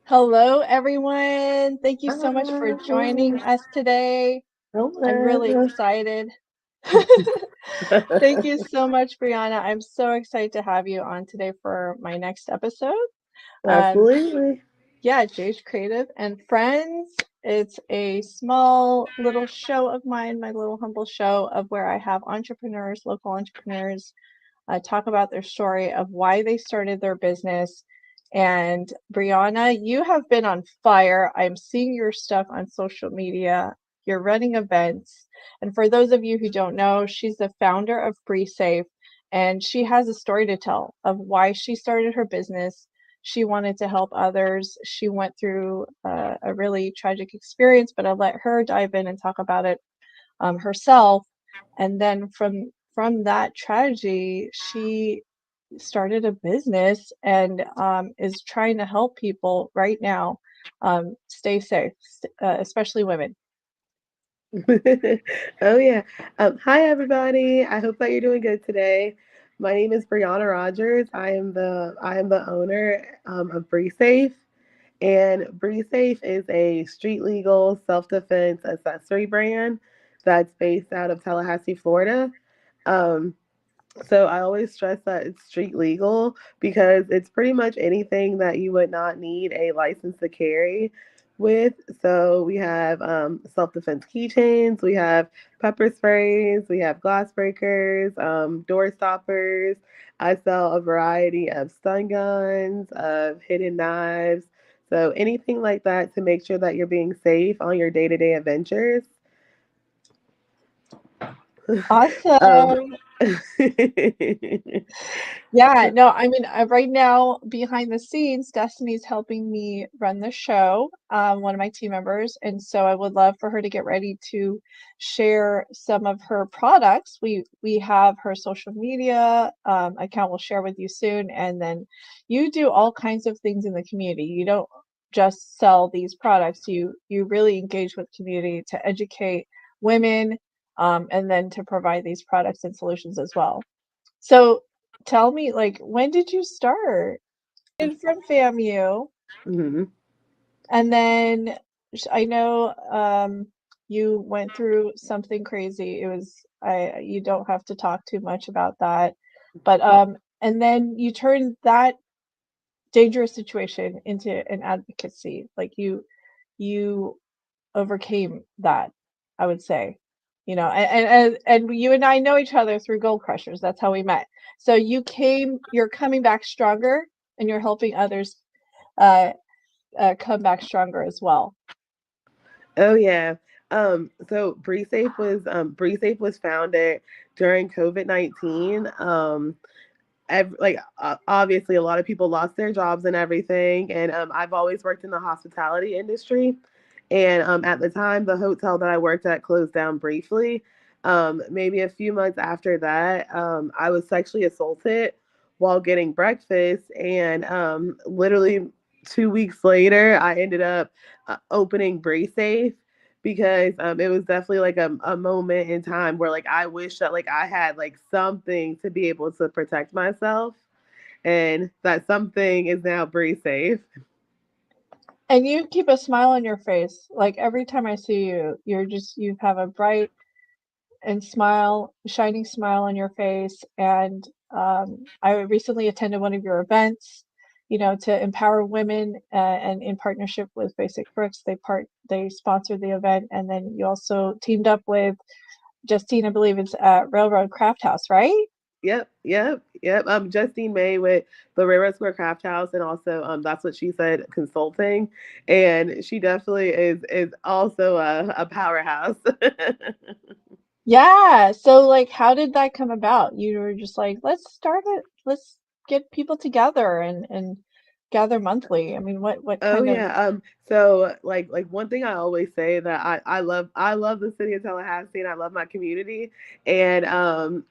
Hello, everyone. Thank you so much for joining us today. I'm really excited. Thank you so much, Brianna. I'm so excited to have you on today for my next episode. Absolutely. Yeah, JH Creative and Friends. It's a small little show of mine, my little humble show of where I have entrepreneurs, local entrepreneurs, talk about their story of why they started their business. And Brianna, you have been on fire. I'm seeing your stuff on social media. You're running events. And for those of you who don't know, she's the founder of BriSafe, and she has a story to tell of why she started her business. She wanted to help others. She went through a really tragic experience, but I'll let her dive in and talk about it herself. And then from that tragedy, she started a business and is trying to help people right now stay safe, especially women. Oh yeah. Hi everybody. I hope that you're doing good today. My name is Brianna Rogers. I am the owner of BriSafe, and BriSafe is a street legal self defense accessory brand that's based out of Tallahassee, Florida. Um, So I always stress that it's street legal because it's pretty much anything that you would not need a license to carry with. So we have self defense keychains, we have pepper sprays, we have glass breakers, door stoppers. I sell a variety of stun guns, of hidden knives. So anything like that to make sure that you're being safe on your day to day adventures. um, Awesome. Yeah, no, I mean, right now behind the scenes, Destiny's helping me run the show, one of my team members, and so I would love for her to get ready to share some of her products. We have her social media account we'll share with you soon, and then you do all kinds of things in the community. You don't just sell these products. You really engage with community to educate women, and then to provide these products and solutions as well. So tell me, like, when did you start? And from FAMU, Mhm. and then I know you went through something crazy. It was you don't have to talk too much about that, but and then you turned that dangerous situation into an advocacy. Like you overcame that, I would say. You know, and you and I know each other through Gold Crushers. That's how we met. So you're coming back stronger, and you're helping others uh, come back stronger as well. Oh yeah. So BriSafe was founded during COVID-19. Obviously a lot of people lost their jobs and everything, and I've always worked in the hospitality industry, and at the time the hotel that I worked at closed down briefly. Maybe a few months after that, I was sexually assaulted while getting breakfast, and literally 2 weeks later I ended up opening BriSafe because it was definitely like a moment in time where like I wish that like I had like something to be able to protect myself, and that something is now BriSafe. And you keep a smile on your face. Like every time I see you, you have a bright and shining smile on your face. And I recently attended one of your events, you know, to empower women, and in partnership with Basic Bricks, they sponsored the event, and then you also teamed up with Justine, I believe it's at Railroad Craft House, right? Yep. Justine May with the Railroad Square Craft House, and also that's what she said consulting, and she definitely is also a powerhouse. Yeah. So like how did that come about? You were just like, let's start it, let's get people together and gather monthly. I mean, what Oh kind of yeah. So like one thing I always say that I love the city of Tallahassee, and I love my community, and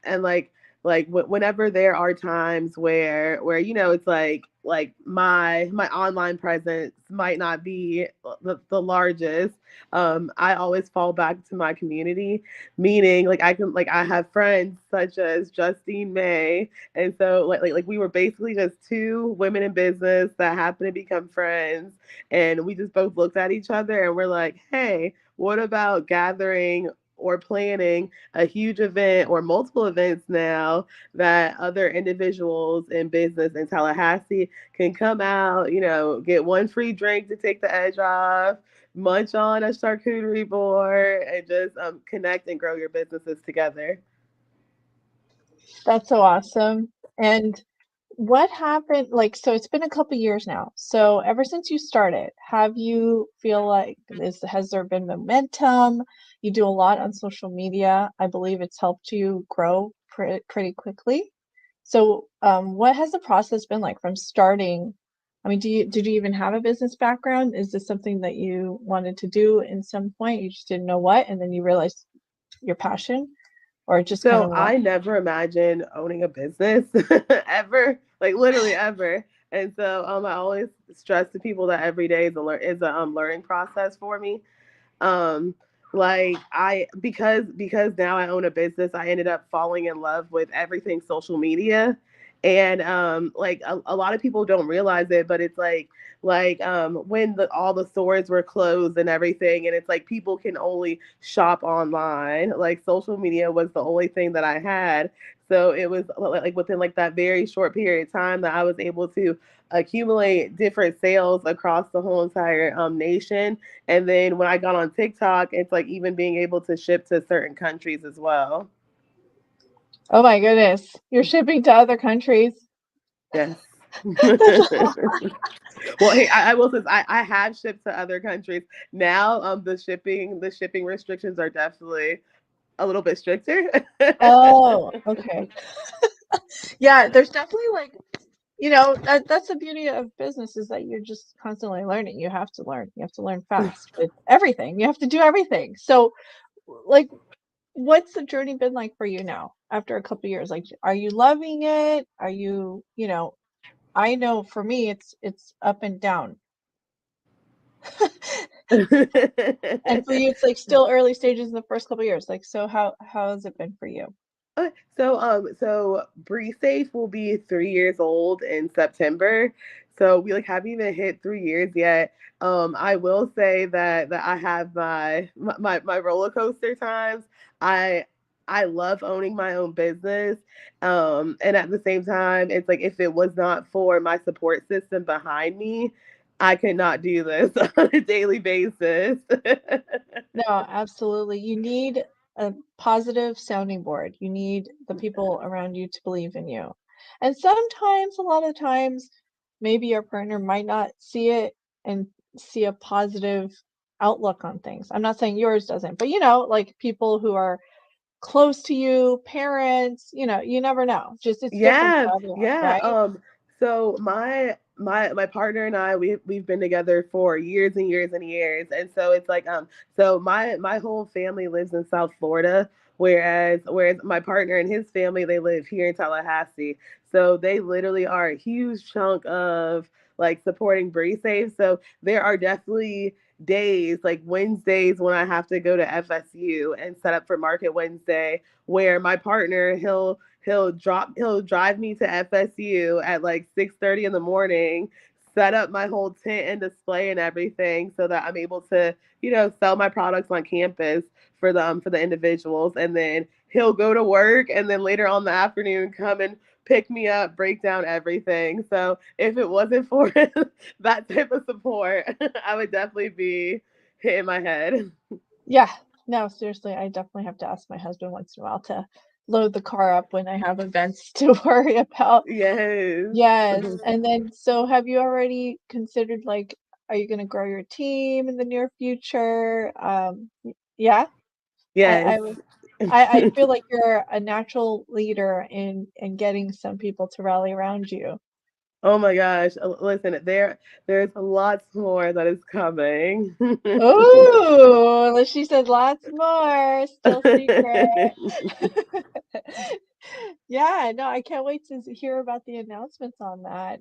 whenever there are times where it's like my online presence might not be the largest, I always fall back to my community, meaning like I have friends such as Justine May, and so we were basically just two women in business that happened to become friends, and we just both looked at each other and we're like, hey, what about gathering or planning a huge event or multiple events now that other individuals in business in Tallahassee can come out, get one free drink to take the edge off, munch on a charcuterie board, and just connect and grow your businesses together. That's so awesome. And what happened, like, so it's been a couple years now. So ever since you started, have you feel like has there been momentum? You do a lot on social media. I believe it's helped you grow pretty quickly. So, what has the process been like from starting? I mean, did you even have a business background? Is this something that you wanted to do in some point? You just didn't know what, and then you realized your passion, or it just kind So of I never imagined owning a business ever, like literally ever. And so I always stress to people that every day is a learning process for me. um like I because now I own a business, I ended up falling in love with everything social media, and like a lot of people don't realize it, but it's when all the stores were closed and everything, and it's like people can only shop online, like social media was the only thing that I had. So it was like within like that very short period of time that I was able to accumulate different sales across the whole entire nation. And then when I got on TikTok, it's like even being able to ship to certain countries as well. oh my goodness, you're shipping to other countries. Yes. That's a lot. Well, hey, I will say I have shipped to other countries. Now, the shipping restrictions are definitely a little bit stricter. Oh, okay. Yeah, there's definitely like, that's the beauty of business is that you're just constantly learning. You have to learn. You have to learn fast with everything. You have to do everything. So, like, what's the journey been like for you now after a couple years? Like, are you loving it? Are you, I know for me it's up and down. And for you it's like still early stages in the first couple years. Like, so how has it been for you? So BriSafe will be 3 years old in September. So we like haven't even hit 3 years yet. I will say that I have my roller coaster times. I I love owning my own business. And at the same time, it's like if it was not for my support system behind me, I could not do this on a daily basis. No, absolutely. You need a positive sounding board. You need the people around you to believe in you. And sometimes, a lot of times, maybe your partner might not see it and see a positive outlook on things. I'm not saying yours doesn't, but like people who are close to you, parents, you never know. Just it's different Yeah, for everyone, yeah. right? So my partner and I, we've been together for years and years and years, and so it's like so my whole family lives in South Florida, whereas my partner and his family, they live here in Tallahassee. So they literally are a huge chunk of like supporting BriSafe. So there are definitely days like Wednesdays when I have to go to FSU and set up for Market Wednesday, where my partner, he'll drive me to FSU at like 6:30 in the morning, set up my whole tent and display and everything so that I'm able to, sell my products on campus for the individuals, and then he'll go to work, and then later on in the afternoon come and pick me up, break down everything. So if it wasn't for that type of support, I would definitely be hitting my head. Yeah. No, seriously, I definitely have to ask my husband once in a while to load the car up when I have events to worry about. Yes. Yes, and then so have you already considered, like, are you gonna grow your team in the near future? Yeah? Yes. I would I feel like you're a natural leader in getting some people to rally around you. Oh my gosh. Listen, there's lots more that is coming. Ooh, she said lots more, still secret. Yeah, no, I can't wait to hear about the announcements on that.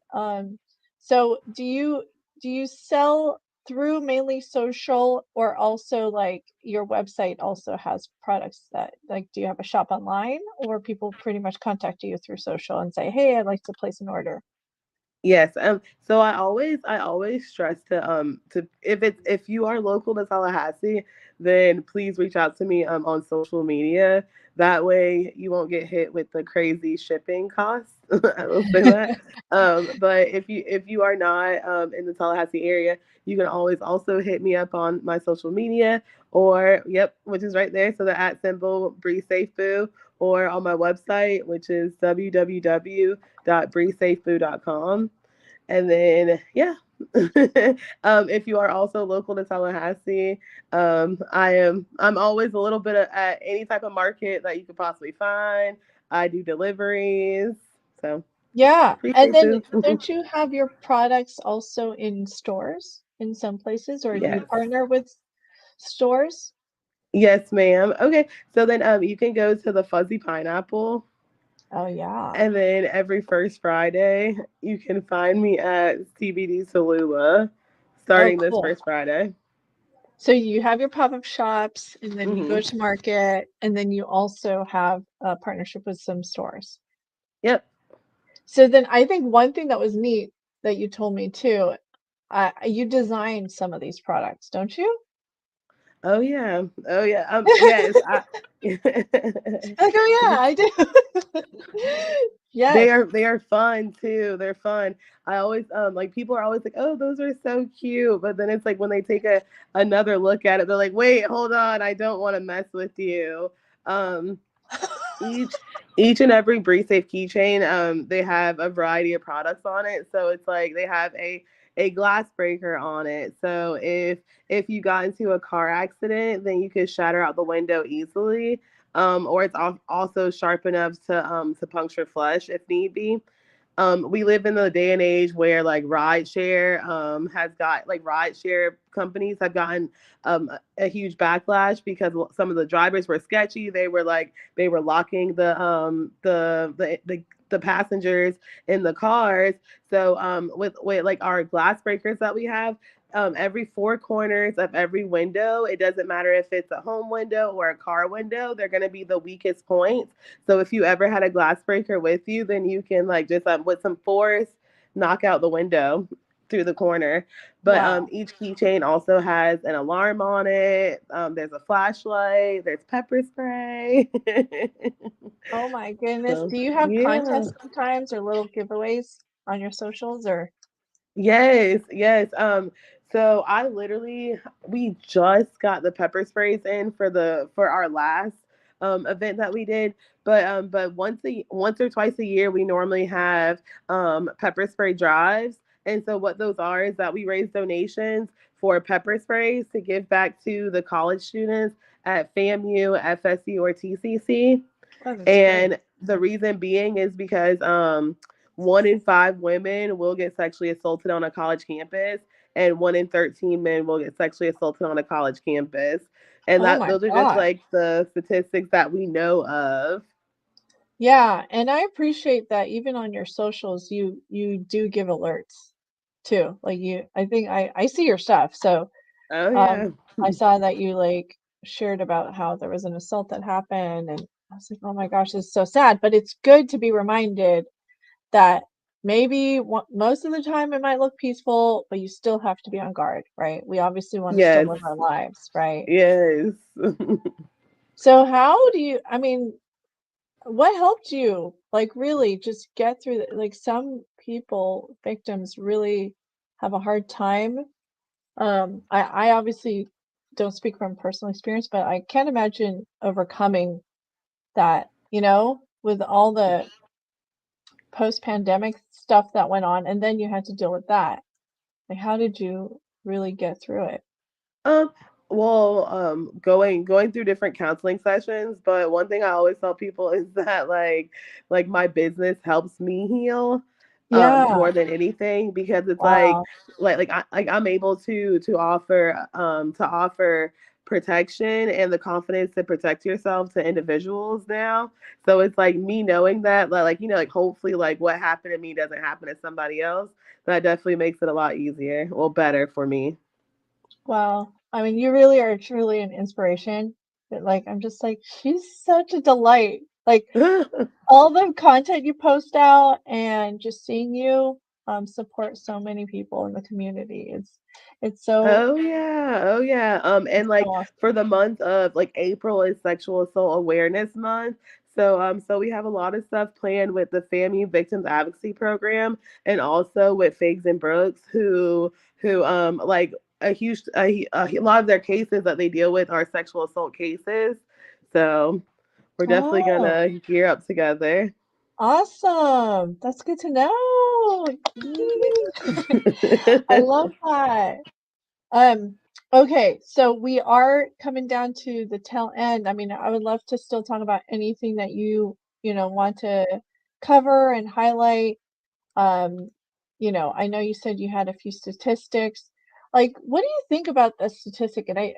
So do you sell through mainly social or also like your website also has products that like do you have a shop online or people pretty much contact you through social and say, "Hey, I'd like to place an order." Yes. So I always stress to if you are local to Tallahassee, then please reach out to me on social media. That way you won't get hit with the crazy shipping costs. I will say that. But if you are not in the Tallahassee area, you can always also hit me up on my social media or yep, which is right there. So the at symbol BriSafe or on my website, which is www.brisafefood.com. And then, yeah, if you are also local to Tallahassee, I'm always a little bit at any type of market that you could possibly find. I do deliveries, so Yeah, and appreciate then you. don't you have your products also in stores in some places, or do you Yes, partner with stores? yes, ma'am. Okay, so then you can go to the Fuzzy Pineapple, Oh, yeah. and then every first Friday you can find me at CBD Tallulah, Oh, starting this cool. first Friday. So you have your pop-up shops, and then you go Hmm. to market, and then you also have a partnership with some stores. Yep. So then I think one thing that was neat that you told me too, you designed some of these products, don't you? Oh yeah. Oh yeah. Yes. Like, oh yeah, I do. they Yes. are they are fun too. They're fun. I always like people are always like, oh, those are so cute. But then it's like when they take another look at it, they're like, wait, hold on, I don't want to mess with you. Um, each each and every BriSafe keychain, they have a variety of products on it. So it's like they have a glass breaker on it. So if you got into a car accident, then you could shatter out the window easily. Or it's also sharp enough to puncture flesh if need be. We live in the day and age where like ride share companies have gotten a huge backlash because some of the drivers were sketchy. They were locking the passengers in the cars. So with like our glass breakers that we have, every four corners of every window, it doesn't matter if it's a home window or a car window, they're going to be the weakest points. So if you ever had a glass breaker with you, then you can like just with some force knock out the window through the corner. But Wow. each keychain also has an alarm on it. There's a flashlight. There's pepper spray. Oh my goodness. So Do you have yeah. contests sometimes or little giveaways on your socials or Yes, yes. So I literally we just got the pepper sprays in for our last event that we did. But once or twice a year we normally have pepper spray drives. And so what those are is that we raise donations for pepper sprays to give back to the college students at FAMU, FSU, or TCC. Oh, that's great. And the reason being is because one in five women will get sexually assaulted on a college campus, and one in 13 men will get sexually assaulted on a college campus. And Oh that my those are just God. like the statistics that we know of. Yeah, and I appreciate that even on your socials you do give alerts too. Like I think I see your stuff. So Oh um yeah. I saw that you like shared about how there was an assault that happened and I was like, "Oh my gosh, this is so sad." But it's good to be reminded that maybe most of the time it might look peaceful, but you still have to be on guard, right? We obviously want to still Yes. live our lives, right? Yes. So how do you, I mean, what helped you like really just get through like some people, victims really have a hard time. I obviously don't speak from personal experience, but I can't imagine overcoming that, with all the post-pandemic stuff that went on, and then you had to deal with that. Like, how did you really get through it? Um, going through different counseling sessions, but one thing I always tell people is that like my business helps me heal Yeah. more than anything, because it's Wow. I'm able to offer protection and the confidence to protect yourself to individuals now. So it's like me knowing that like hopefully like what happened to me doesn't happen to somebody else. That definitely makes it a lot easier, well, better for me. Wow. I mean, you really are truly an inspiration. But like, I'm just like, she's such a delight. Like all the content you post out and just seeing you support so many people in the community. It's so Oh yeah, oh yeah. And it's so like for awesome. the month of like April is Sexual Assault Awareness Month. So we have a lot of stuff planned with the Family Victims Advocacy Program, and also with Figs and Brooks, who like a lot of their cases that they deal with are sexual assault cases. So we're definitely Oh, gonna gear up together. awesome. That's good to know. I love that. Um, okay, so we are coming down to the tail end. I mean, I would love to still talk about anything that want to cover and highlight. Um, I know you said you had a few statistics. Like, what do you think about the statistic? And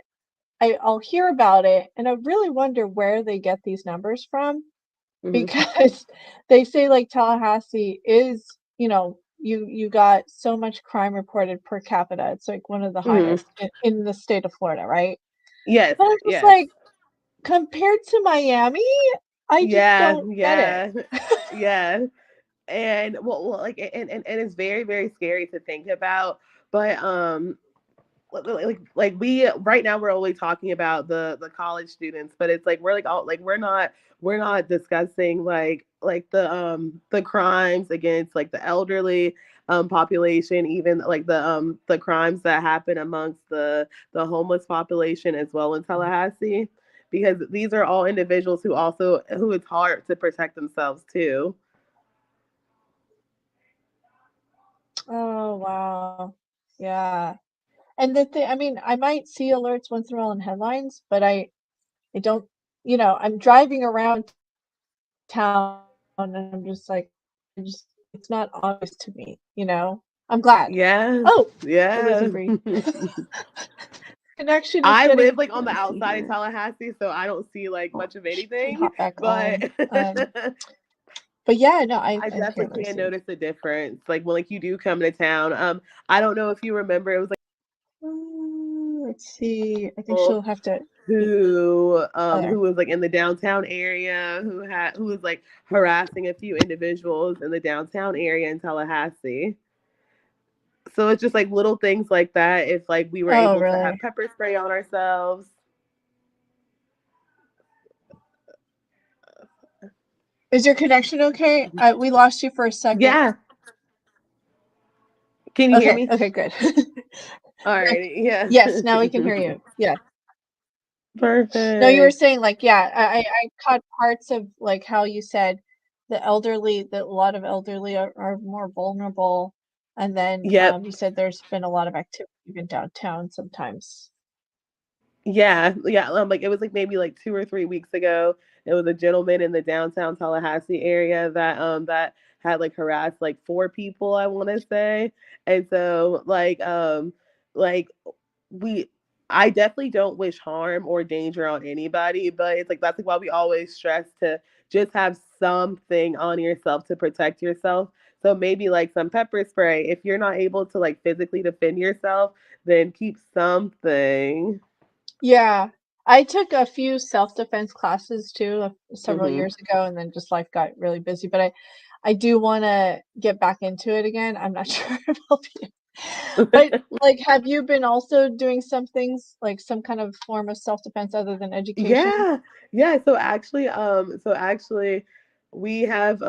I'll hear about it, and I really wonder where they get these numbers from Hmm. because they say like Tallahassee is, you got so much crime reported per capita. It's like one of the Hmm. highest in the state of Florida, right? Yes, But I'm just yes. like, compared to Miami, I just Yeah, don't get it. yeah, yeah. And like and it's very very scary to think about, but like we right now we're only talking about the college students, but it's like we're like all like we're not discussing like the crimes against like the elderly population, even like the crimes that happen amongst the homeless population as well in Tallahassee, because these are all individuals who it's hard to protect themselves too. Oh, wow. Yeah. And the thing, I mean, I might see alerts once in a while in headlines, but I don't, I'm driving around town and I'm just like, it's not obvious to me. I'm glad. Yeah, Oh, we're yeah. losing Bree. Connection is I getting, live like on let the me see outside of here. Tallahassee, so I don't see like Oh, much of she can anything. hop back But on. But yeah, no, I and here, let definitely me can see. notice the difference. Like when like you do come to town. I don't know if you remember, it was like Let's see. I think people she'll have to. who There. was like in the downtown area who was like harassing a few individuals in the downtown area in Tallahassee. So it's just like little things like that. If like we were Oh, able to have really? pepper spray on ourselves. Is your connection okay? We lost you for a second. Yeah. Can you hear Okay, me? okay, good. All Yeah, right. Yeah. yes, now we can hear you. Yeah. No, you were Perfect. saying like, yeah, I caught parts of like how you said the elderly, that a lot of elderly are more vulnerable, and then Yep. you said there's been a lot of activity even downtown sometimes. Yeah. Yeah. Like it was like maybe like 2 or 3 weeks ago. There was a gentleman in the downtown Tallahassee area that had like harassed like 4 people, I want to say. And so like we I definitely don't wish harm or danger on anybody, but it's like that's like why we always stress to just have something on yourself to protect yourself. So maybe like some pepper spray. If you're not able to like physically defend yourself, then keep something. Yeah, I took a few self-defense classes too several Hmm. years ago, and then just life got really busy. But I do want to get back into it again. I'm not sure if I'll be. But like, have you been also doing some things like some kind of form of self-defense other than education? Yeah, yeah. So actually, we have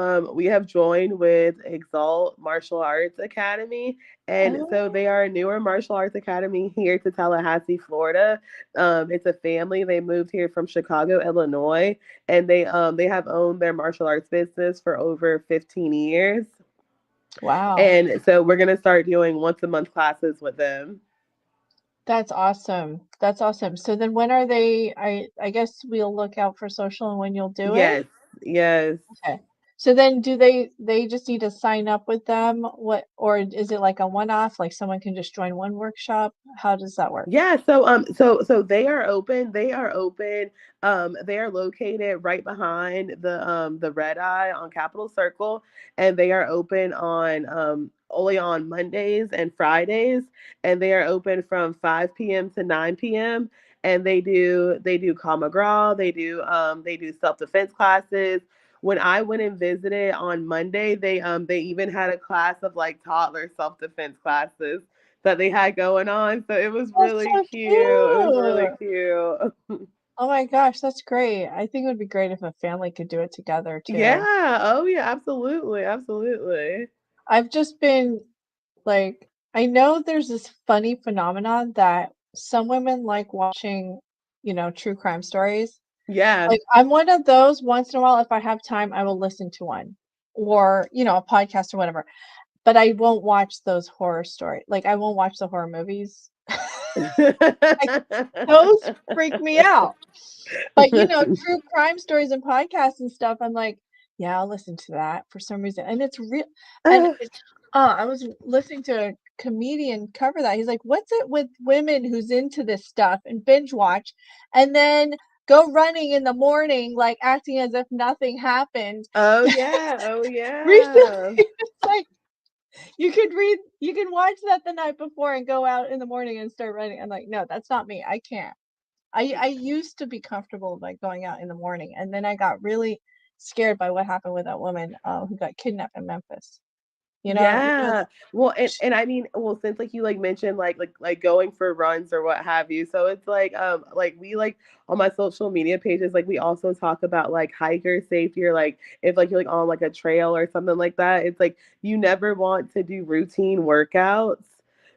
joined with Exalt Martial Arts Academy, and so Oh, they are a newer martial arts academy here to Tallahassee, Florida. It's a family. They moved here from Chicago, Illinois, and they have owned their martial arts business for over 15 years. wow. And so we're gonna start doing once a month classes with them. That's awesome. That's awesome. So then when are they I guess we'll look out for social and when you'll do it? Yes, yes. Okay. So then do they just need to sign up with them? What or is it like a one-off, like someone can just join one workshop? How does that work? Yeah, so they are open. They are open. They are located right behind the Red Eye on Capitol Circle, and they are open on only on Mondays and Fridays, and they are open from 5 p.m. to 9 p.m. And they do Krav Maga, they do self defense classes. When I went and visited on Monday, they even had a class of like toddler self defense classes that they had going on. So it was That's really so cute. It was really cute. cute. Oh my gosh, that's great. I think it would be great if a family could do it together too. Yeah. Oh yeah, absolutely. Absolutely. I've just been like, I know there's this funny phenomenon that some women like watching, true crime stories. Yeah. Like, I'm one of those once in a while, if I have time, I will listen to one or, a podcast or whatever, but I won't watch those horror story like, I won't watch the horror movies. Like, those freak me out. But, true crime stories and podcasts and stuff, I'm like, "Yeah, I'll listen to that for some reason," and it's real and it's I was listening to a comedian cover that, he's like, "What's it with women who's into this stuff and binge watch, and then go running in the morning, like, acting as if nothing happened?" Oh yeah. Oh Recently, yeah. it's like, you can watch that the night before and go out in the morning and start running. I'm like, "No, that's not me, I can't." I used to be comfortable, like, going out in the morning, and then I got really scared by what happened with that woman, who got kidnapped in Memphis. Yeah. Well, and, Sh and I mean, well, since like you like mentioned like going for runs or what have you. So it's like we like on my social media pages, like we also talk about like hiker safety or like if like you're like on like a trail or something like that. It's like you never want to do routine workouts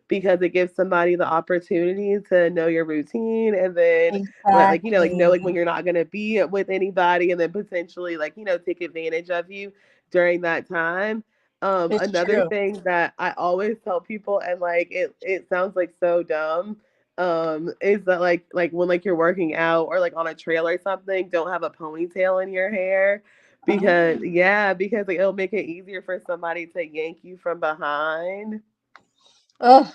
because it gives somebody the opportunity to know your routine and then like like know Exactly. like when you're not gonna be with anybody and then potentially like take advantage of you during that time. It's Another true. thing that I always tell people, and like it sounds like so dumb, is that like when like you're working out or like on a trail or something, don't have a ponytail in your hair because Oh. yeah, because like it'll make it easier for somebody to yank you from behind. Ugh.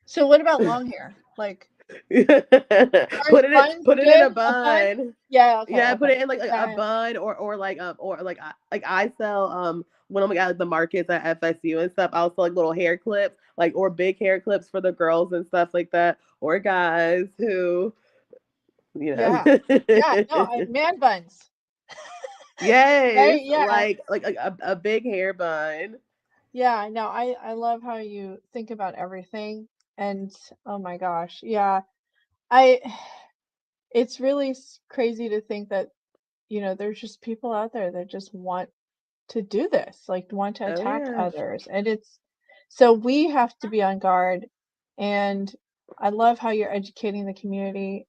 So what about long hair? Like, put it in buns put it in good? a A bun? bun. Yeah, okay, Yeah, put okay. it in like a Yeah, yeah. bun or like I sell when I'm like at the markets at FSU and stuff, I'll sell like little hair clips, like or big hair clips for the girls and stuff like that, or guys who, you Yeah. Yeah, no, know. man buns, Yes, right? Yeah. like a big hair bun. Yeah, no, I love how you think about everything, and, oh my gosh, yeah. I It's really crazy to think that, there's just people out there that just want to do this, like want to Oh attack yeah. others. And it's so we have to be on guard. And I love how you're educating the community.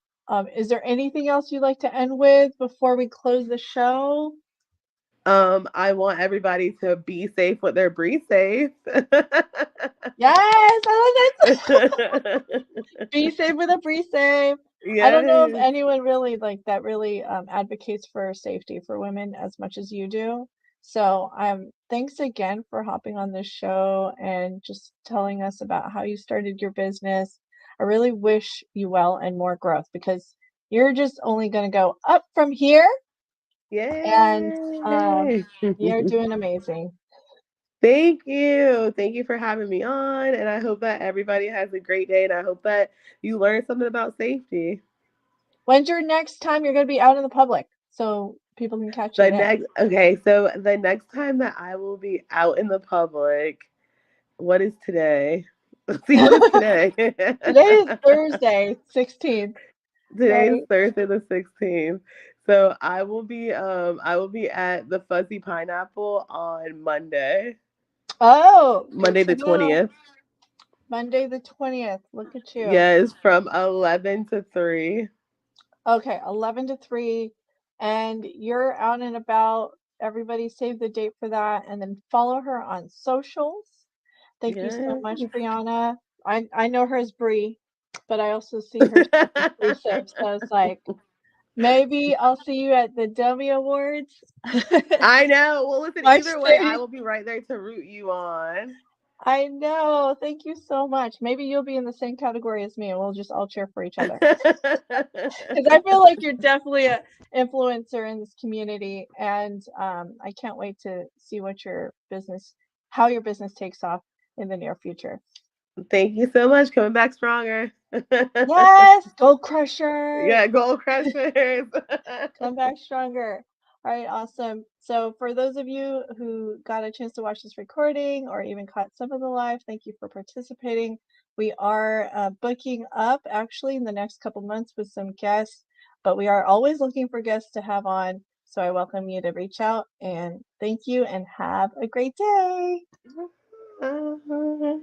Is there anything else you'd like to end with before we close the show? I want everybody to be safe with their BriSafe. Yes, I love that. Be safe with a BriSafe. I don't know if Yes. anyone really like that really advocates for safety for women as much as you do. So thanks again for hopping on this show and just telling us about how you started your business. I really wish you well and more growth because you're just only going to go up from here, and Yay. you're doing amazing. Thank you. Thank you for having me on. And I hope that everybody has a great day. And I hope that you learn something about safety. When's your next time you're going to be out in the public so people can catch you there? So the next time that I will be out in the public, what is today? Let's see, what is today? Today is Thursday, 16th, Today is right? Thursday the 16th. So I will be at the Fuzzy Pineapple on Oh, good Monday to the know. 20th. Monday the 20th. Look at you. Yes, from 11 to 3. Okay, 11 to 3. And you're out and about. Everybody save the date for that and then follow her on socials. Thank you so Yes. much, Brianna. I know her as Bree, but I also see her as BriSafe. So it's like, maybe I'll see you at the Dummy Awards. I know. Well, listen, March either way, I 30th. will be right there to root you on. I know. Thank you so much. Maybe you'll be in the same category as me and we'll just all cheer for each other. Because I feel like you're definitely an influencer in this community, and I can't wait to see how your business takes off in the near future. Thank you so much. Coming back stronger. Yes, Gold Crushers, Yeah, gold crushers. come back stronger. All right, awesome. So for those of you who got a chance to watch this recording or even caught some of the live, thank you for participating. We are booking up actually in the next couple months with some guests, but we are always looking for guests to have on. So I welcome you to reach out and thank you and have a great day.